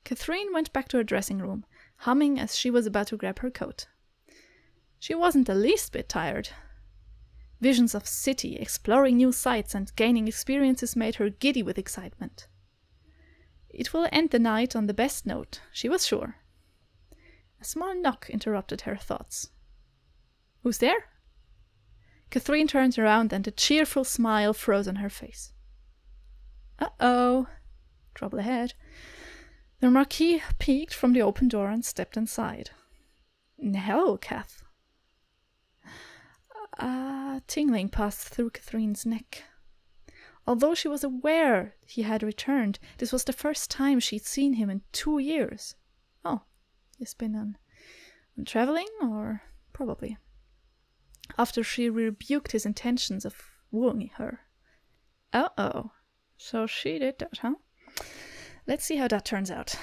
Catherine went back to her dressing room, humming as she was about to grab her coat. She wasn't the least bit tired. Visions of city, exploring new sights and gaining experiences made her giddy with excitement. It will end the night on the best note, she was sure. A small knock interrupted her thoughts. Who's there? Catherine turned around and a cheerful smile froze on her face. Uh-oh. Trouble ahead. The Marquis peeked from the open door and stepped inside. Hello, Kath. A tingling passed through Catherine's neck. Although she was aware he had returned, this was the first time she'd seen him in 2 years. Oh, he's been on traveling, or probably. After she rebuked his intentions of wooing her. Uh-oh. So she did that, huh? Let's see how that turns out.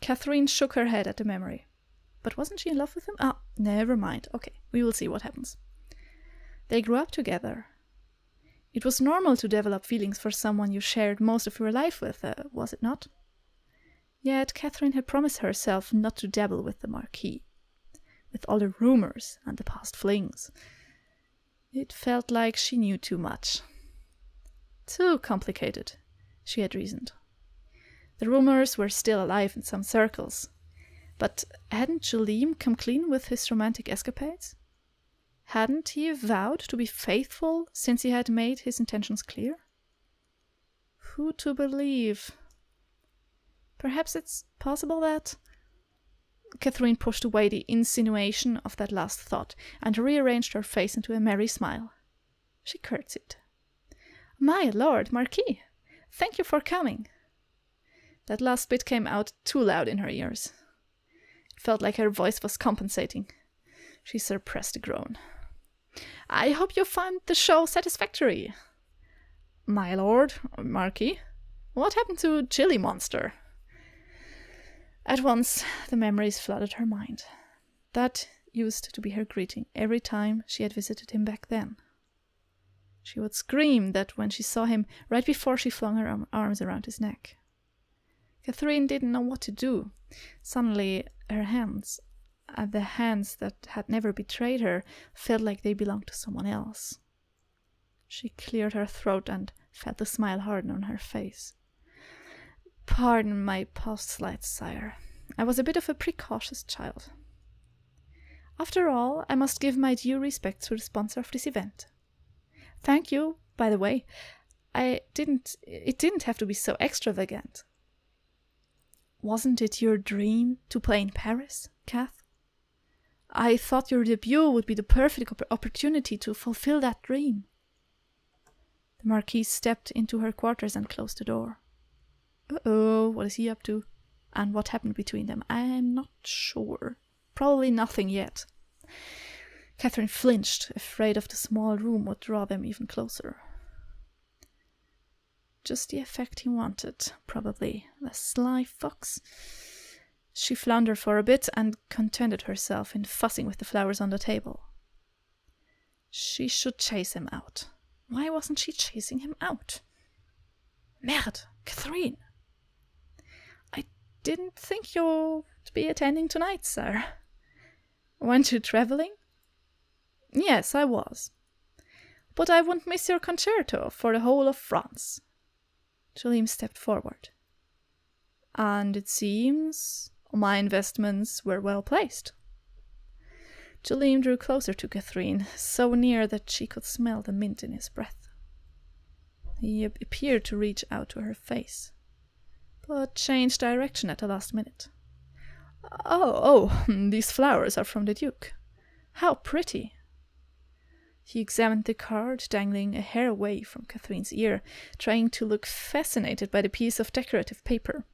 Catherine shook her head at the memory. But wasn't she in love with him? Ah, never mind. Okay, we will see what happens. They grew up together. It was normal to develop feelings for someone you shared most of your life with, was it not? Yet Catherine had promised herself not to dabble with the Marquis, with all the rumors and the past flings. It felt like she knew too much. Too complicated, she had reasoned. The rumors were still alive in some circles, but hadn't Jaleem come clean with his romantic escapades? Hadn't he vowed to be faithful since he had made his intentions clear? Who to believe? Perhaps it's possible that... Catherine pushed away the insinuation of that last thought and rearranged her face into a merry smile. She curtsied. My lord, Marquis, thank you for coming. That last bit came out too loud in her ears. It felt like her voice was compensating. She suppressed a groan. I hope you found the show satisfactory. My lord, Marquis, what happened to Chili Monster? At once, the memories flooded her mind. That used to be her greeting every time she had visited him back then. She would scream that when she saw him right before she flung her arms around his neck. Catherine didn't know what to do. Suddenly, her hands, the hands that had never betrayed her, felt like they belonged to someone else. She cleared her throat and felt the smile harden on her face. Pardon my past slights, sire. I was a bit of a precocious child. After all, I must give my due respects to the sponsor of this event. Thank you, by the way. It didn't have to be so extravagant. Wasn't it your dream to play in Paris, Kath? I thought your debut would be the perfect opportunity to fulfill that dream. The Marquise stepped into her quarters and closed the door. Uh-oh, what is he up to? And what happened between them? I'm not sure. Probably nothing yet. Catherine flinched, afraid of the small room would draw them even closer. Just the effect he wanted, probably. The sly fox. She floundered for a bit and contented herself in fussing with the flowers on the table. She should chase him out. Why wasn't she chasing him out? Merde, Catherine! I didn't think you'd be attending tonight, sir. Weren't you traveling? Yes, I was. But I won't miss your concerto for the whole of France. Jaleem stepped forward. And it seems my investments were well placed. Jaleem drew closer to Catherine, so near that she could smell the mint in his breath. He appeared to reach out to her face, but changed direction at the last minute. Oh, these flowers are from the Duke. How pretty. He examined the card, dangling a hair away from Catherine's ear, trying to look fascinated by the piece of decorative paper.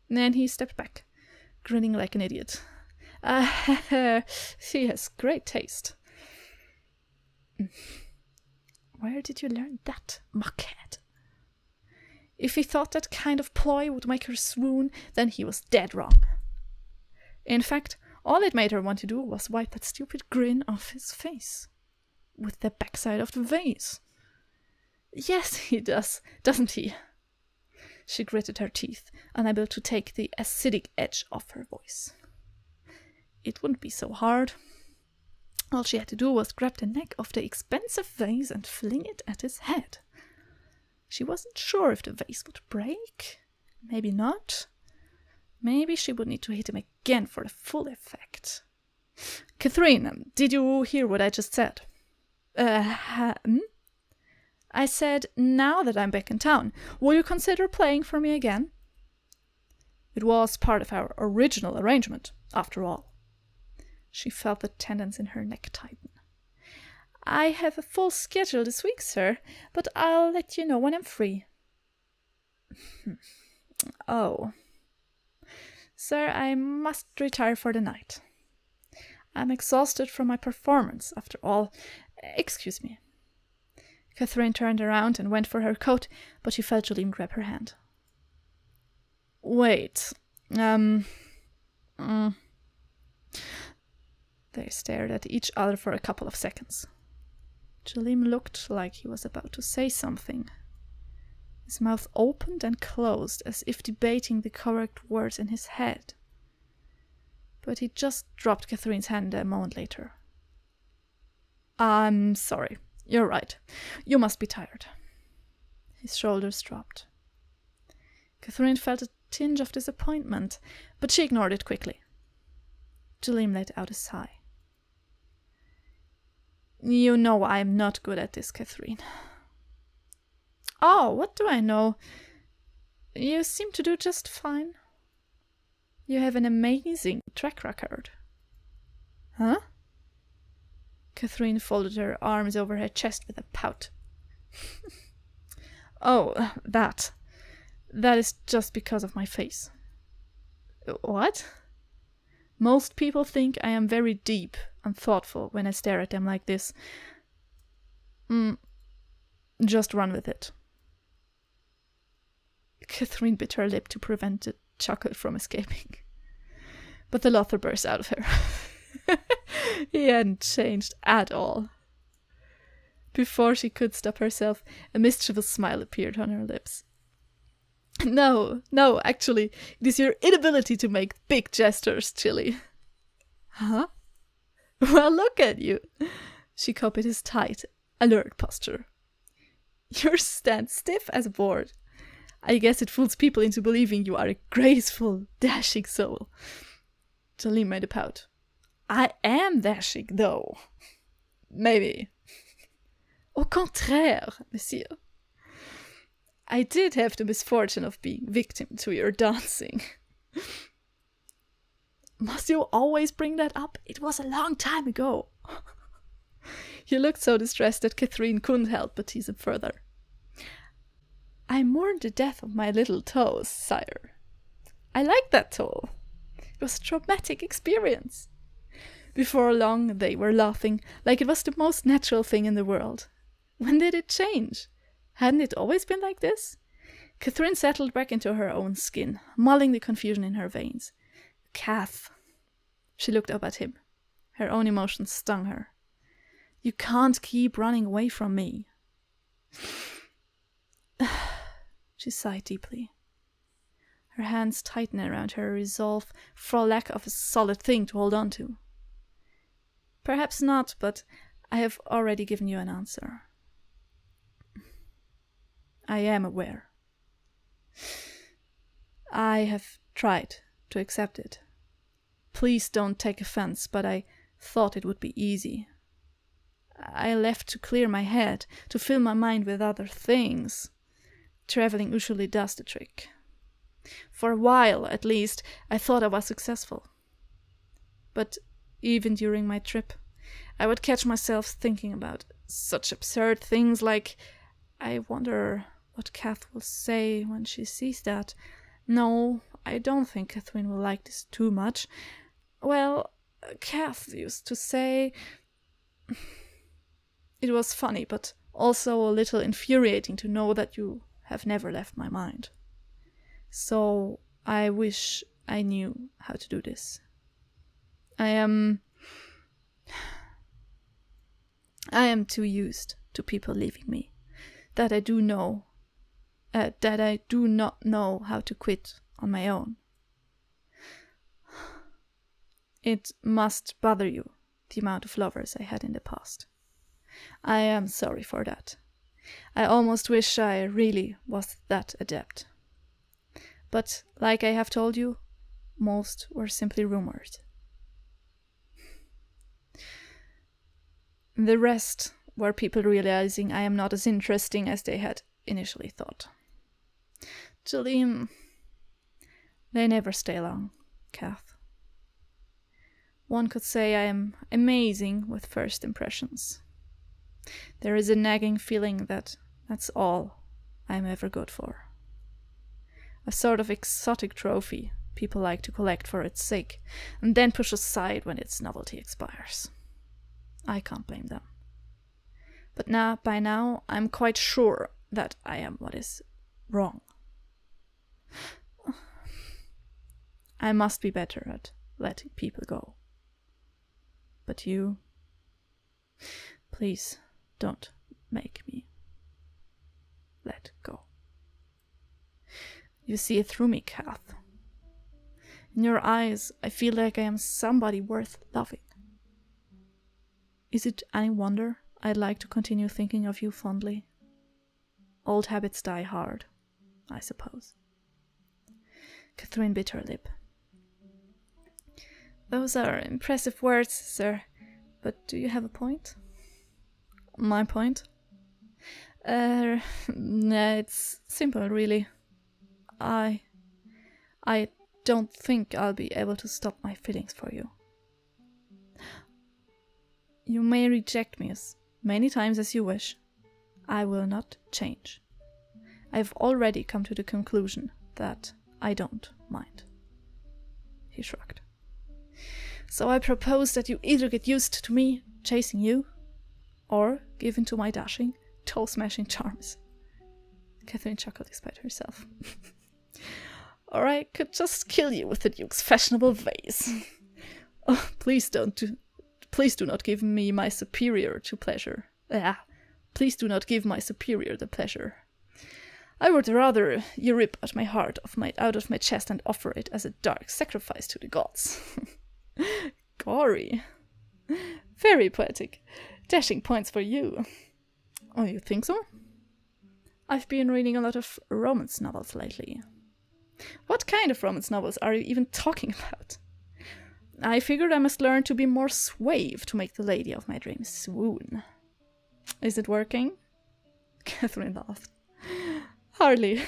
Then he stepped back, grinning like an idiot. She has great taste. Where did you learn that, muckhead? If he thought that kind of ploy would make her swoon, then he was dead wrong. In fact, all it made her want to do was wipe that stupid grin off his face. With the backside of the vase. Yes, he does, doesn't he? She gritted her teeth, unable to take the acidic edge off her voice. It wouldn't be so hard. All she had to do was grab the neck of the expensive vase and fling it at his head. She wasn't sure if the vase would break. Maybe not. Maybe she would need to hit him again for the full effect. Catherine, did you hear what I just said? I said, now that I'm back in town, will you consider playing for me again? It was part of our original arrangement, after all. She felt the tendons in her neck tighten. I have a full schedule this week, sir, but I'll let you know when I'm free. Oh. Sir, I must retire for the night. I'm exhausted from my performance, after all. Excuse me. Catherine turned around and went for her coat, but she felt Jolene grab her hand. Wait. They stared at each other for a couple of seconds. Jolene looked like he was about to say something. His mouth opened and closed as if debating the correct words in his head. But he just dropped Catherine's hand a moment later. I'm sorry. You're right. You must be tired. His shoulders dropped. Catherine felt a tinge of disappointment, but she ignored it quickly. Jolene let out a sigh. You know I'm not good at this, Catherine. Oh, what do I know? You seem to do just fine. You have an amazing track record. Huh? Catherine folded her arms over her chest with a pout. Oh, that. That is just because of my face. What? Most people think I am very deep and thoughtful when I stare at them like this. Just run with it. Catherine bit her lip to prevent the chuckle from escaping. But the laughter burst out of her. He hadn't changed at all. Before she could stop herself, a mischievous smile appeared on her lips. No, actually, it is your inability to make big gestures, Chili. Huh? Well, look at you. She copied his tight, alert posture. You stand stiff as a board. I guess it fools people into believing you are a graceful, dashing soul. Jolene made a pout. I am dashing, though. Maybe. Au contraire, monsieur. I did have the misfortune of being victim to your dancing. Must you always bring that up? It was a long time ago. He looked so distressed that Catherine couldn't help but tease him further. I mourned the death of my little toes, sire. I liked that toe. It was a traumatic experience. Before long, they were laughing like it was the most natural thing in the world. When did it change? Hadn't it always been like this? Catherine settled back into her own skin, mulling the confusion in her veins. Kath. She looked up at him. Her own emotions stung her. You can't keep running away from me. She sighed deeply. Her hands tightened around her resolve for lack of a solid thing to hold on to. Perhaps not, but I have already given you an answer. I am aware. I have tried to accept it. Please don't take offense, but I thought it would be easy. I left to clear my head, to fill my mind with other things. Traveling usually does the trick. For a while, at least, I thought I was successful. But even during my trip, I would catch myself thinking about such absurd things like, I wonder what Kath will say when she sees that. No, I don't think Catherine will like this too much. Well, Kath used to say... It was funny, but also a little infuriating to know that you have never left my mind. So I wish I knew how to do this. I am too used to people leaving me. That I do know. that I do not know how to quit on my own. It must bother you, the amount of lovers I had in the past. I am sorry for that. I almost wish I really was that adept. But, like I have told you, most were simply rumors. The rest were people realizing I am not as interesting as they had initially thought. Jaleem, they never stay long, Kath. One could say I am amazing with first impressions. There is a nagging feeling that that's all I am ever good for. A sort of exotic trophy people like to collect for its sake, and then push aside when its novelty expires. I can't blame them. But by now, I'm quite sure that I am what is wrong. I must be better at letting people go. But you, please don't make me let go. You see it through me, Kath. In your eyes, I feel like I am somebody worth loving. Is it any wonder I'd like to continue thinking of you fondly? Old habits die hard, I suppose. Catherine bit her lip. Those are impressive words, sir, but do you have a point? My point? It's simple, really. I don't think I'll be able to stop my feelings for you. You may reject me as many times as you wish. I will not change. I've already come to the conclusion that I don't mind. He shrugged. So I propose that you either get used to me chasing you, or give in to my dashing, toe-smashing charms. Catherine chuckled despite herself. Or I could just kill you with the Duke's fashionable ways. Oh, please do not give me my superior to pleasure. Please do not give my superior the pleasure. I would rather you rip out my heart out of my chest and offer it as a dark sacrifice to the gods. Gory. Very poetic. Dashing points for you. Oh, you think so? I've been reading a lot of romance novels lately. What kind of romance novels are you even talking about? I figured I must learn to be more suave to make the lady of my dreams swoon. Is it working? Catherine laughed. Hardly.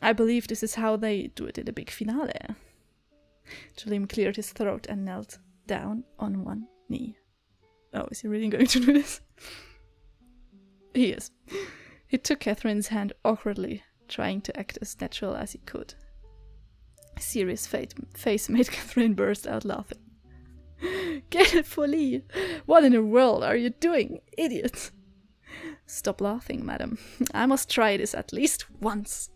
I believe this is how they do it in the big finale. Jaleem cleared his throat and knelt down on one knee. Oh, is he really going to do this? He is. He took Catherine's hand awkwardly, trying to act as natural as he could. A serious face made Catherine burst out laughing. Get it, Folie! What in the world are you doing, idiot? Stop laughing, madam. I must try this at least once.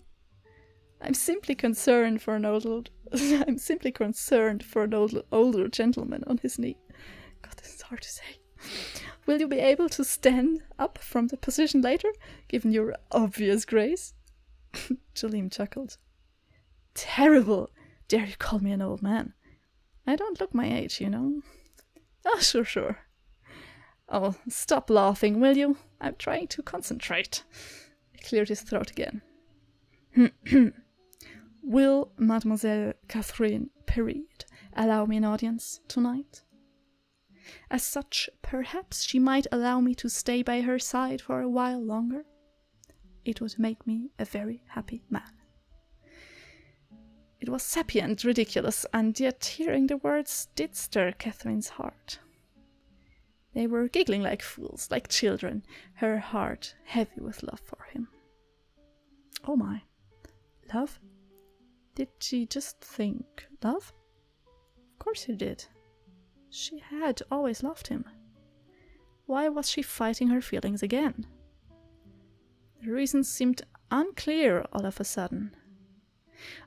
I'm simply concerned for an older gentleman on his knee. God, this is hard to say. Will you be able to stand up from the position later, given your obvious grace? Jaleem chuckled. Terrible! Dare you call me an old man? I don't look my age, you know. Oh, sure. Oh, stop laughing, will you? I'm trying to concentrate. He cleared his throat again. Will Mademoiselle Catherine Perride allow me an audience tonight? As such, perhaps she might allow me to stay by her side for a while longer. It would make me a very happy man. It was sappy and ridiculous, and yet hearing the words did stir Catherine's heart. They were giggling like fools, like children, her heart heavy with love for him. Oh my, love? Did she just think love? Of course she did. She had always loved him. Why was she fighting her feelings again? The reasons seemed unclear all of a sudden.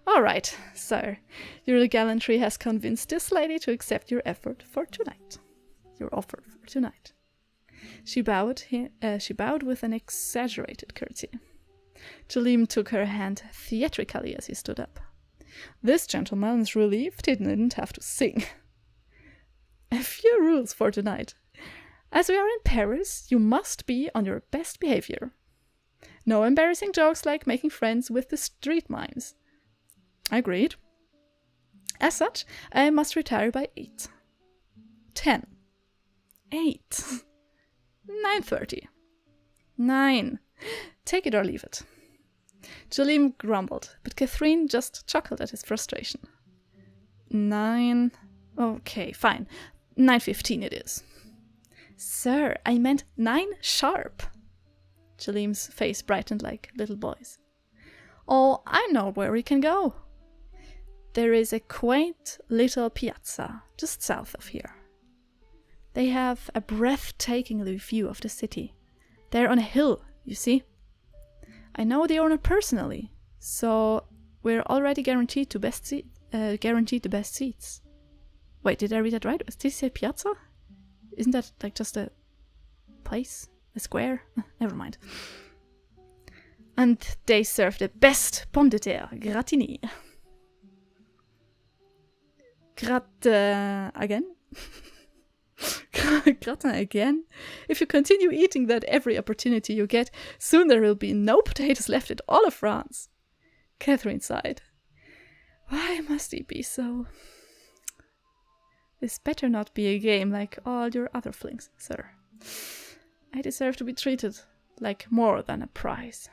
All right, sir. Your gallantry has convinced this lady to accept your offer for tonight. She bowed with an exaggerated curtsy. Jalim took her hand theatrically as he stood up. This gentleman's relieved he didn't have to sing. A few rules for tonight. As we are in Paris, you must be on your best behavior. No embarrassing jokes like making friends with the street mimes. Agreed. As such, I must retire by 8. 10. 8. 9:30. 9. Take it or leave it. Jalim grumbled, but Catherine just chuckled at his frustration. 9. Okay, fine. 9:15 it is. Sir, I meant 9 sharp. Jalim's face brightened like a little boy's. Oh, I know where we can go. There is a quaint little piazza just south of here. They have a breathtaking view of the city. They're on a hill, you see. I know the owner personally, so we're already guaranteed the best seats. Wait, did I read that right? Did he say piazza? Isn't that like just a place? A square? Never mind. And they serve the best pomme de terre gratinée. Again? Gratin again? If you continue eating that every opportunity you get, soon there will be no potatoes left in all of France. Catherine sighed. Why must he be so? This better not be a game like all your other flings, sir. I deserve to be treated like more than a prize.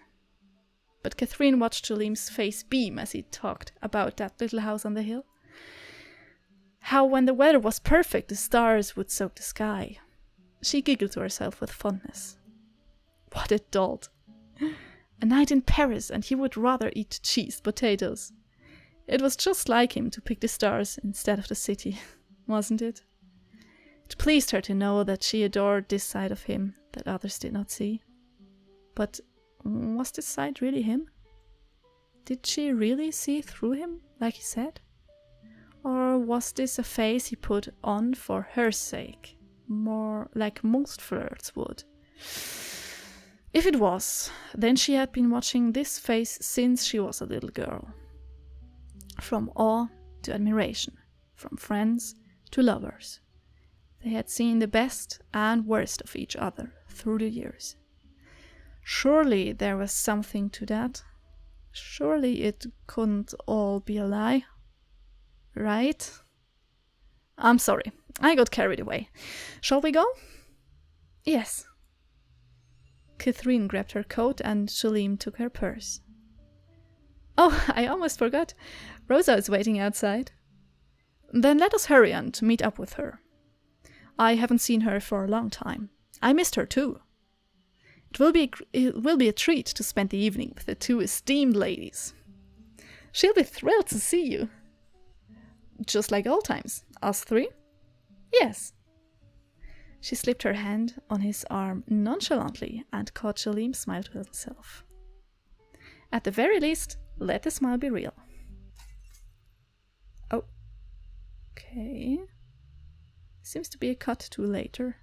But Catherine watched Jalim's face beam as he talked about that little house on the hill. How when the weather was perfect, the stars would soak the sky. She giggled to herself with fondness. What a dolt. A night in Paris, and he would rather eat cheesed potatoes. It was just like him to pick the stars instead of the city, wasn't it? It pleased her to know that she adored this side of him that others did not see. But was this side really him? Did she really see through him, like he said? Or was this a face he put on for her sake, more like most flirts would? If it was, then she had been watching this face since she was a little girl. From awe to admiration, from friends to lovers. They had seen the best and worst of each other through the years. Surely there was something to that. Surely it couldn't all be a lie. Right? I'm sorry, I got carried away. Shall we go? Yes. Catherine grabbed her coat and Jalim took her purse. Oh, I almost forgot. Rosa is waiting outside. Then let us hurry and meet up with her. I haven't seen her for a long time. I missed her too. It will be a treat to spend the evening with the two esteemed ladies. She'll be thrilled to see you. Just like old times. Us three? Yes. She slipped her hand on his arm nonchalantly and caught Jalim smile to himself. At the very least, let the smile be real. Oh. Okay. Seems to be a cut to later.